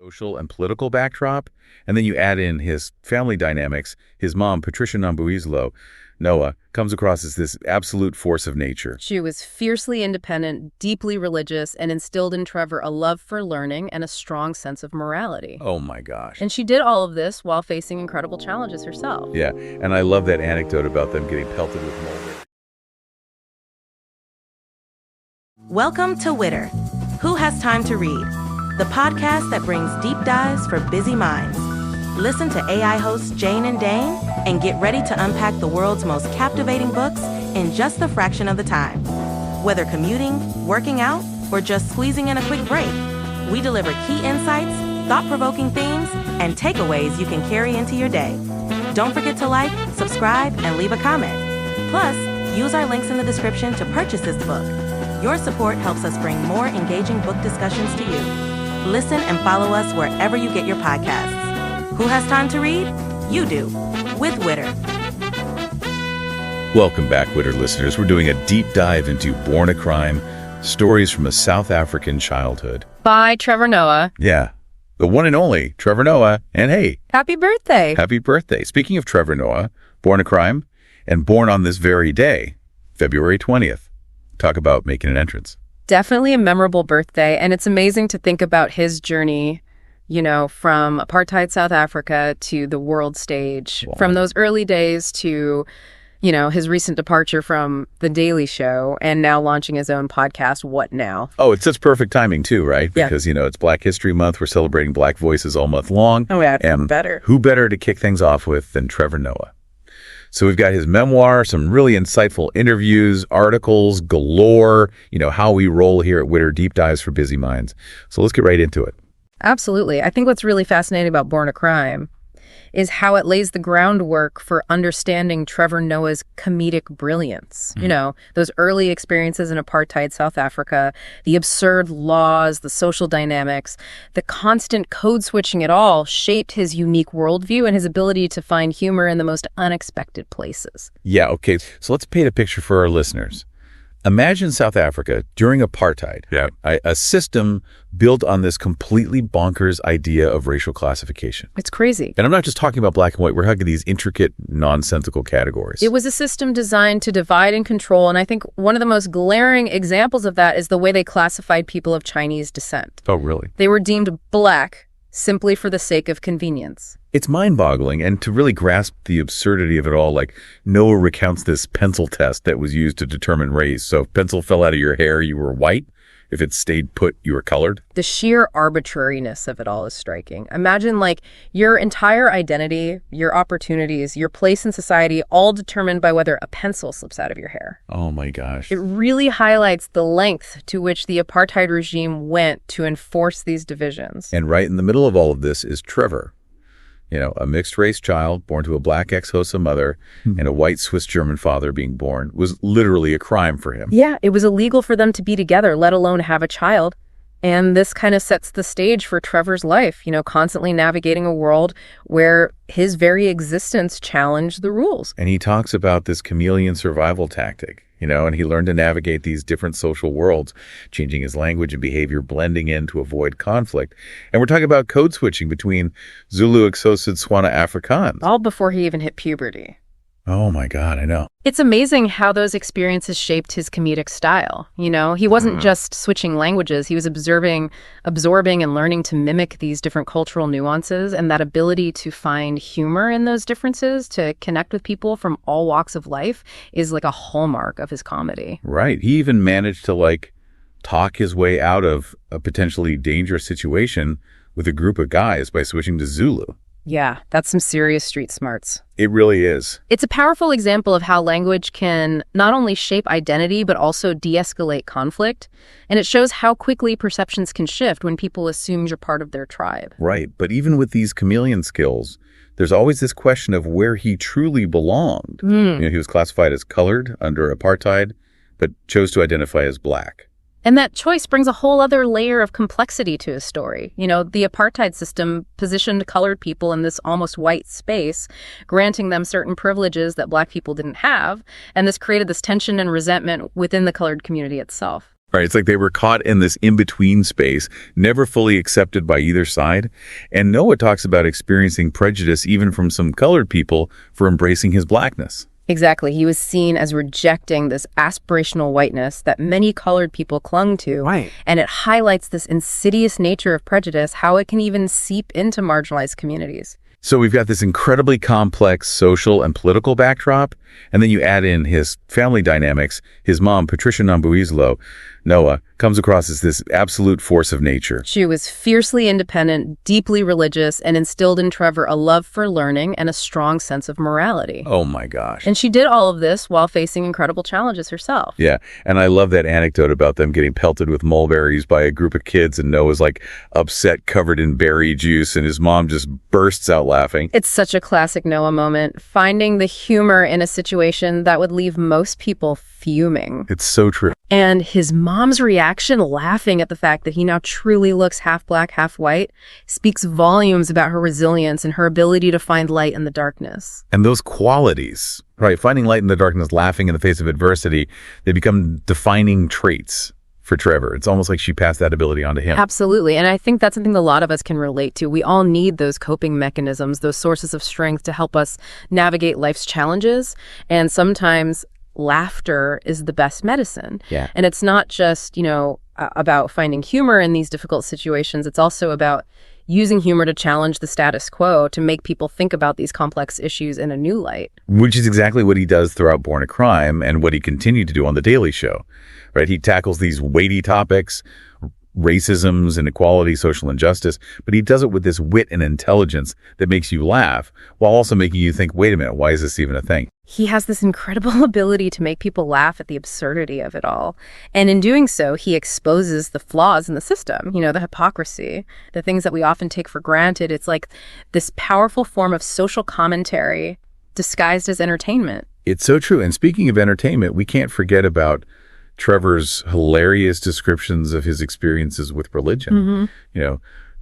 social and political backdrop, and then you add in his family dynamics. His mom, Patricia Noah, comes across as this absolute force of nature. She was fiercely independent, deeply religious, and instilled in Trevor a love for learning and a strong sense of morality. Oh my gosh. And she did all of this while facing incredible challenges herself. Yeah, and I love that anecdote about them getting pelted with mold. Welcome to Witter. Who Has Time to Read? The podcast that brings deep dives for busy minds. Listen to AI hosts Jane and Dane and get ready to unpack the world's most captivating books in just a fraction of the time. Whether commuting, working out, or just squeezing in a quick break, we deliver key insights, thought-provoking themes, and takeaways you can carry into your day. Don't forget to like, subscribe, and leave a comment. Plus, use our links in the description to purchase this book. Your support helps us bring more engaging book discussions to you. Listen and follow us wherever you get your podcasts. Who has time to read? You do, with Witter. Welcome back, Witter listeners. We're doing a deep dive into Born a Crime, Stories from a South African Childhood. By Trevor Noah. Yeah, the one and only Trevor Noah. And hey, Happy birthday. happy birthday. Speaking of Trevor Noah, Born a Crime, and born on this very day, February 20th. Talk about making an entrance. Definitely a memorable birthday, and it's amazing to think about his journey, from apartheid South Africa to the world stage, Wow. from those early days to, his recent departure from The Daily Show and now launching his own podcast, What Now? Oh, it's such perfect timing too, right? Yeah. Because, it's Black History Month. We're celebrating Black voices all month long. Oh, yeah, And better. who better to kick things off with than Trevor Noah? So we've got his memoir, some really insightful interviews, articles galore, how we roll here at Witter, deep dives for busy minds. So let's get right into it. Absolutely. I think what's really fascinating about Born a Crime is how it lays the groundwork for understanding Trevor Noah's comedic brilliance. Those early experiences in apartheid South Africa, the absurd laws, the social dynamics, the constant code switching, it all shaped his unique worldview and his ability to find humor in the most unexpected places. Yeah, okay. So let's paint a picture for our listeners. Imagine South Africa during apartheid, a system built on this completely bonkers idea of racial classification. It's crazy. And I'm not just talking about black and white. We're talking these intricate, nonsensical categories. It was a system designed to divide and control, and I think one of the most glaring examples of that is the way they classified people of Chinese descent. Oh, really? They were deemed black simply for the sake of convenience. It's mind-boggling, and to really grasp the absurdity of it all, like Noah recounts this pencil test that was used to determine race. So if pencil fell out of your hair, you were white. If it stayed put, you were colored. The sheer arbitrariness of it all is striking. Imagine your entire identity, your opportunities, your place in society, all determined by whether a pencil slips out of your hair. Oh my gosh. It really highlights the length to which the apartheid regime went to enforce these divisions. And right in the middle of all of this is Trevor. A mixed-race child born to a black ex-Xhosa mother and a white Swiss-German father being born was literally a crime for him. Yeah, it was illegal for them to be together, let alone have a child. And this kind of sets the stage for Trevor's life, constantly navigating a world where his very existence challenged the rules. And he talks about this chameleon survival tactic, and he learned to navigate these different social worlds, changing his language and behavior, blending in to avoid conflict. And we're talking about code switching between Zulu, Xhosa, Tswana, Afrikaans. All before he even hit puberty. Oh my God, I know. It's amazing how those experiences shaped his comedic style. He wasn't just switching languages. He was absorbing, and learning to mimic these different cultural nuances, and that ability to find humor in those differences, to connect with people from all walks of life, is like a hallmark of his comedy. Right. He even managed to talk his way out of a potentially dangerous situation with a group of guys by switching to Zulu. Yeah, that's some serious street smarts. It really is. It's a powerful example of how language can not only shape identity, but also de-escalate conflict. And it shows how quickly perceptions can shift when people assume you're part of their tribe. Right. But even with these chameleon skills, there's always this question of where he truly belonged. He was classified as colored under apartheid, but chose to identify as black. And that choice brings a whole other layer of complexity to his story. The apartheid system positioned colored people in this almost white space, granting them certain privileges that black people didn't have. And this created this tension and resentment within the colored community itself. Right. It's like they were caught in this in-between space, never fully accepted by either side. And Noah talks about experiencing prejudice even from some colored people for embracing his blackness. Exactly. He was seen as rejecting this aspirational whiteness that many colored people clung to. Right. And it highlights this insidious nature of prejudice, how it can even seep into marginalized communities. So we've got this incredibly complex social and political backdrop, and then you add in his family dynamics. His mom, Patricia Nambuizlo, Noah, comes across as this absolute force of nature. She was fiercely independent, deeply religious, and instilled in Trevor a love for learning and a strong sense of morality. Oh my gosh. And she did all of this while facing incredible challenges herself. Yeah, and I love that anecdote about them getting pelted with mulberries by a group of kids, and Noah's like upset, covered in berry juice, and his mom just bursts out laughing. It's such a classic Noah moment, finding the humor in a situation that would leave most people fuming. It's so true. And his mom's reaction, laughing at the fact that he now truly looks half black, half white, speaks volumes about her resilience and her ability to find light in the darkness. And those qualities, right, finding light in the darkness, laughing in the face of adversity, they become defining traits for Trevor. It's almost like she passed that ability on to him. Absolutely. And I think that's something a lot of us can relate to. We all need those coping mechanisms, those sources of strength to help us navigate life's challenges. And sometimes laughter is the best medicine. Yeah. And it's not just, about finding humor in these difficult situations. It's also about using humor to challenge the status quo, to make people think about these complex issues in a new light. Which is exactly what he does throughout Born a Crime and what he continued to do on The Daily Show, right? He tackles these weighty topics, racisms, inequality, social injustice, but he does it with this wit and intelligence that makes you laugh while also making you think, wait a minute, why is this even a thing? He has this incredible ability to make people laugh at the absurdity of it all. And in doing so, he exposes the flaws in the system, the hypocrisy, the things that we often take for granted. It's like this powerful form of social commentary disguised as entertainment. It's so true. And speaking of entertainment, we can't forget about Trevor's hilarious descriptions of his experiences with religion.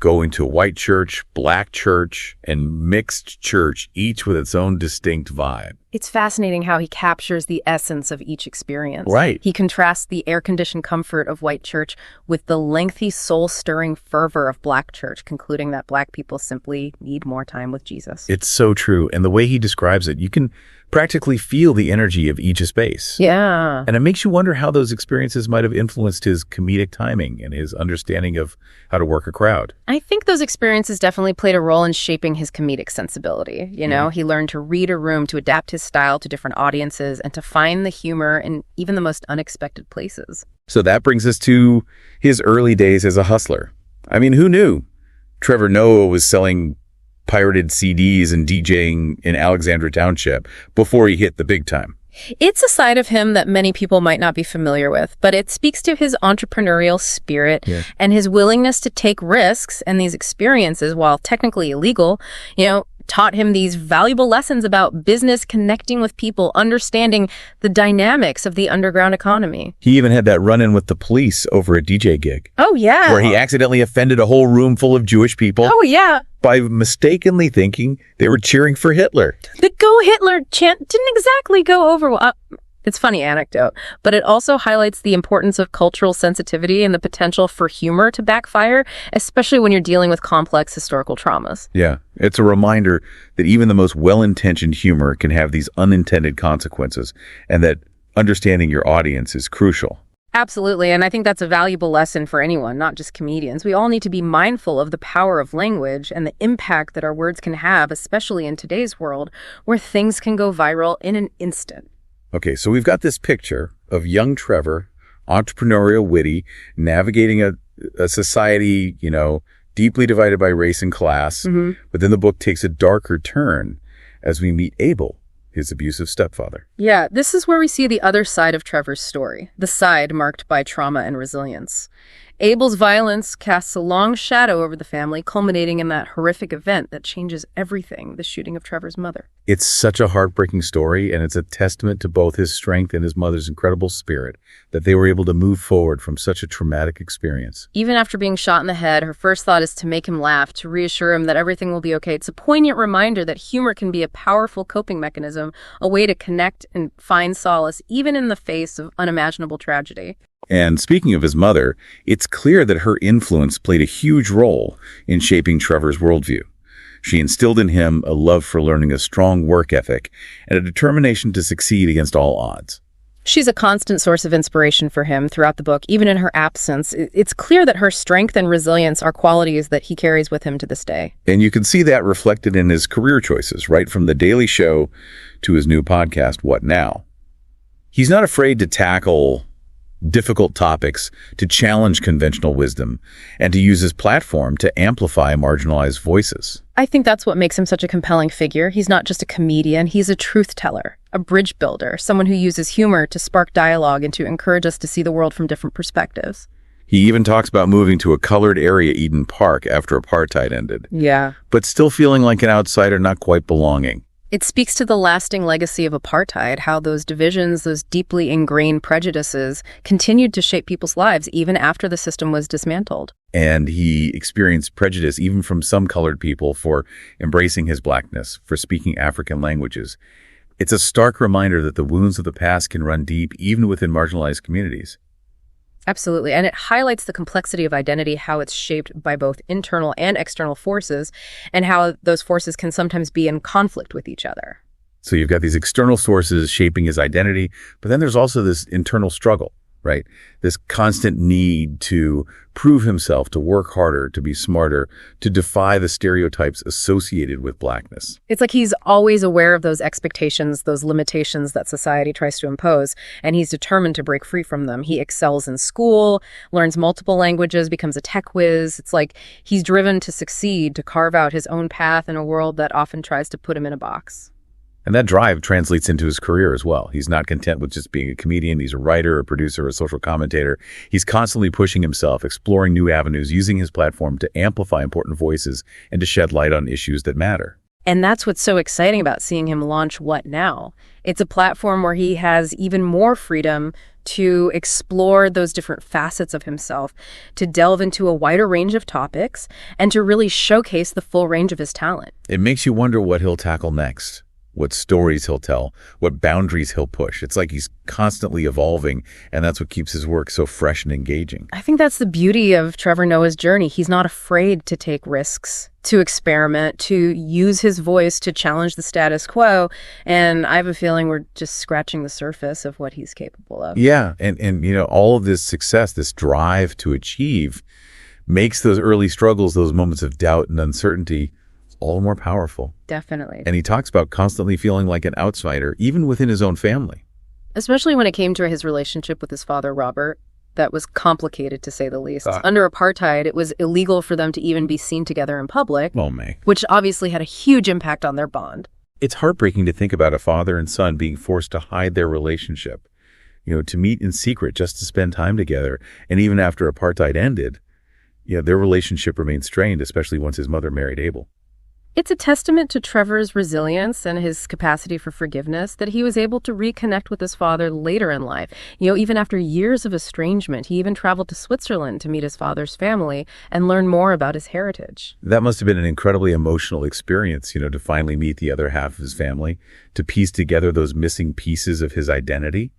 Going to a white church, black church, and mixed church, each with its own distinct vibe. It's fascinating how he captures the essence of each experience. Right. He contrasts the air-conditioned comfort of white church with the lengthy, soul-stirring fervor of black church, concluding that black people simply need more time with Jesus. It's so true. And the way he describes it, you can practically feel the energy of each space. Yeah. And it makes you wonder how those experiences might have influenced his comedic timing and his understanding of how to work a crowd. I think those experiences definitely played a role in shaping his comedic sensibility. He learned to read a room, to adapt his style to different audiences, and to find the humor in even the most unexpected places. So that brings us to his early days as a hustler. I mean, who knew Trevor Noah was selling pirated CDs and DJing in Alexandra Township before he hit the big time? It's a side of him that many people might not be familiar with, but it speaks to his entrepreneurial spirit and his willingness to take risks, and these experiences, while technically illegal, taught him these valuable lessons about business, connecting with people, understanding the dynamics of the underground economy. He even had that run-in with the police over a DJ gig. Oh, yeah. Where he accidentally offended a whole room full of Jewish people. Oh, yeah. By mistakenly thinking they were cheering for Hitler. The Go Hitler chant didn't exactly go over well. It's a funny anecdote, but it also highlights the importance of cultural sensitivity and the potential for humor to backfire, especially when you're dealing with complex historical traumas. Yeah, it's a reminder that even the most well-intentioned humor can have these unintended consequences, and that understanding your audience is crucial. Absolutely, and I think that's a valuable lesson for anyone, not just comedians. We all need to be mindful of the power of language and the impact that our words can have, especially in today's world, where things can go viral in an instant. Okay, so we've got this picture of young Trevor, entrepreneurial, witty, navigating a society, deeply divided by race and class. But then the book takes a darker turn as we meet Abel, his abusive stepfather. Yeah, this is where we see the other side of Trevor's story, the side marked by trauma and resilience. Abel's violence casts a long shadow over the family, culminating in that horrific event that changes everything, the shooting of Trevor's mother. It's such a heartbreaking story, and it's a testament to both his strength and his mother's incredible spirit that they were able to move forward from such a traumatic experience. Even after being shot in the head, her first thought is to make him laugh, to reassure him that everything will be okay. It's a poignant reminder that humor can be a powerful coping mechanism, a way to connect and find solace, even in the face of unimaginable tragedy. And speaking of his mother, it's clear that her influence played a huge role in shaping Trevor's worldview. She instilled in him a love for learning, a strong work ethic, and a determination to succeed against all odds. She's a constant source of inspiration for him throughout the book, even in her absence. It's clear that her strength and resilience are qualities that he carries with him to this day. And you can see that reflected in his career choices, right from The Daily Show to his new podcast, What Now? He's not afraid to tackle difficult topics, to challenge conventional wisdom, and to use his platform to amplify marginalized voices. I think that's what makes him such a compelling figure. He's not just a comedian, he's a truth teller, a bridge builder, someone who uses humor to spark dialogue and to encourage us to see the world from different perspectives. He even talks about moving to a colored area, Eden Park, after apartheid ended. Yeah. But still feeling like an outsider, not quite belonging. It speaks to the lasting legacy of apartheid, how those divisions, those deeply ingrained prejudices continued to shape people's lives even after the system was dismantled. And he experienced prejudice even from some colored people for embracing his blackness, for speaking African languages. It's a stark reminder that the wounds of the past can run deep even within marginalized communities. Absolutely. And it highlights the complexity of identity, how it's shaped by both internal and external forces, and how those forces can sometimes be in conflict with each other. So you've got these external sources shaping his identity, but then there's also this internal struggle, right? This constant need to prove himself, to work harder, to be smarter, to defy the stereotypes associated with blackness. It's like he's always aware of those expectations, those limitations that society tries to impose, and he's determined to break free from them. He excels in school, learns multiple languages, becomes a tech whiz. It's like he's driven to succeed, to carve out his own path in a world that often tries to put him in a box. And that drive translates into his career as well. He's not content with just being a comedian. He's a writer, a producer, a social commentator. He's constantly pushing himself, exploring new avenues, using his platform to amplify important voices and to shed light on issues that matter. And that's what's so exciting about seeing him launch What Now? It's a platform where he has even more freedom to explore those different facets of himself, to delve into a wider range of topics, and to really showcase the full range of his talent. It makes you wonder what he'll tackle next. What stories he'll tell, what boundaries he'll push. It's like he's constantly evolving, and that's what keeps his work so fresh and engaging. I think that's the beauty of Trevor Noah's journey. He's not afraid to take risks, to experiment, to use his voice to challenge the status quo, and I have a feeling we're just scratching the surface of what he's capable of. Yeah, and you know, all of this success, this drive to achieve, makes those early struggles, those moments of doubt and uncertainty, all the more powerful. Definitely. And he talks about constantly feeling like an outsider, even within his own family. Especially when it came to his relationship with his father, Robert. That was complicated, to say the least. Under apartheid, it was illegal for them to even be seen together in public, which obviously had a huge impact on their bond. It's heartbreaking to think about a father and son being forced to hide their relationship, you know, to meet in secret just to spend time together. And even after apartheid ended, you know, their relationship remained strained, especially once his mother married Abel. It's a testament to Trevor's resilience and his capacity for forgiveness that he was able to reconnect with his father later in life. You know, even after years of estrangement, he even traveled to Switzerland to meet his father's family and learn more about his heritage. That must have been an incredibly emotional experience, you know, to finally meet the other half of his family, to piece together those missing pieces of his identity.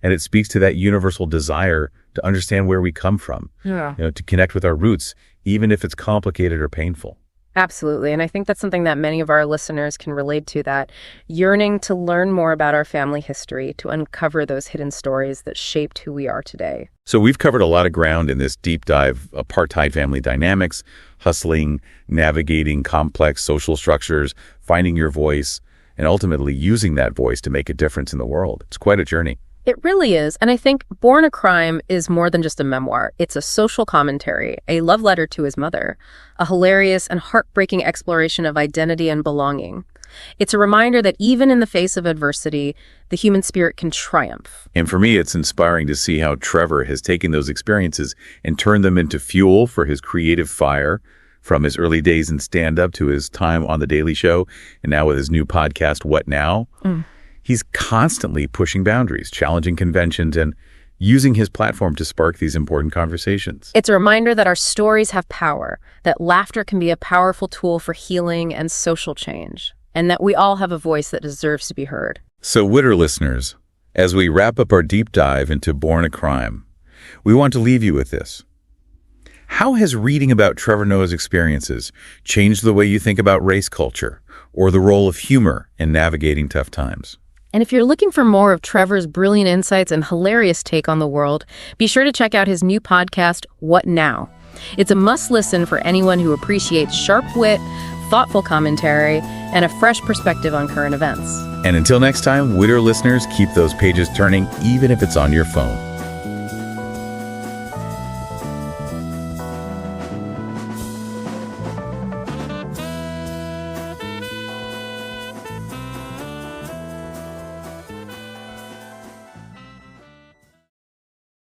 And it speaks to that universal desire to understand where we come from, you know, to connect with our roots, even if it's complicated or painful. Absolutely. And I think that's something that many of our listeners can relate to, that yearning to learn more about our family history, to uncover those hidden stories that shaped who we are today. So we've covered a lot of ground in this deep dive: apartheid family dynamics, hustling, navigating complex social structures, finding your voice, and ultimately using that voice to make a difference in the world. It's quite a journey. It really is. And I think Born a Crime is more than just a memoir. It's a social commentary, a love letter to his mother, a hilarious and heartbreaking exploration of identity and belonging. It's a reminder that even in the face of adversity, the human spirit can triumph. And for me, it's inspiring to see how Trevor has taken those experiences and turned them into fuel for his creative fire, from his early days in stand-up to his time on The Daily Show, and now with his new podcast, What Now? He's constantly pushing boundaries, challenging conventions, and using his platform to spark these important conversations. It's a reminder that our stories have power, that laughter can be a powerful tool for healing and social change, and that we all have a voice that deserves to be heard. So, Witter listeners, as we wrap up our deep dive into Born a Crime, We want to leave you with this. How has reading about Trevor Noah's experiences changed the way you think about race culture or the role of humor in navigating tough times? And if you're looking for more of Trevor's brilliant insights and hilarious take on the world, be sure to check out his new podcast, What Now? It's a must-listen for anyone who appreciates sharp wit, thoughtful commentary, and a fresh perspective on current events. And until next time, Witter listeners, keep those pages turning, even if it's on your phone.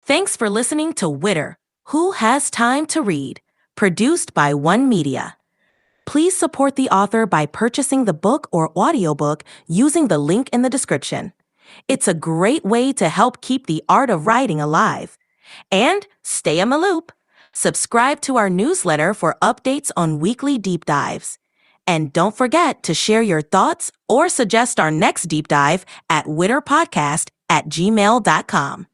Thanks for listening to Witter, Who Has Time to Read, produced by One Media. Please support the author by purchasing the book or audiobook using the link in the description. It's a great way to help keep the art of writing alive. And stay in the loop. Subscribe to our newsletter for updates on weekly deep dives. And don't forget to share your thoughts or suggest our next deep dive at witterpodcast@gmail.com.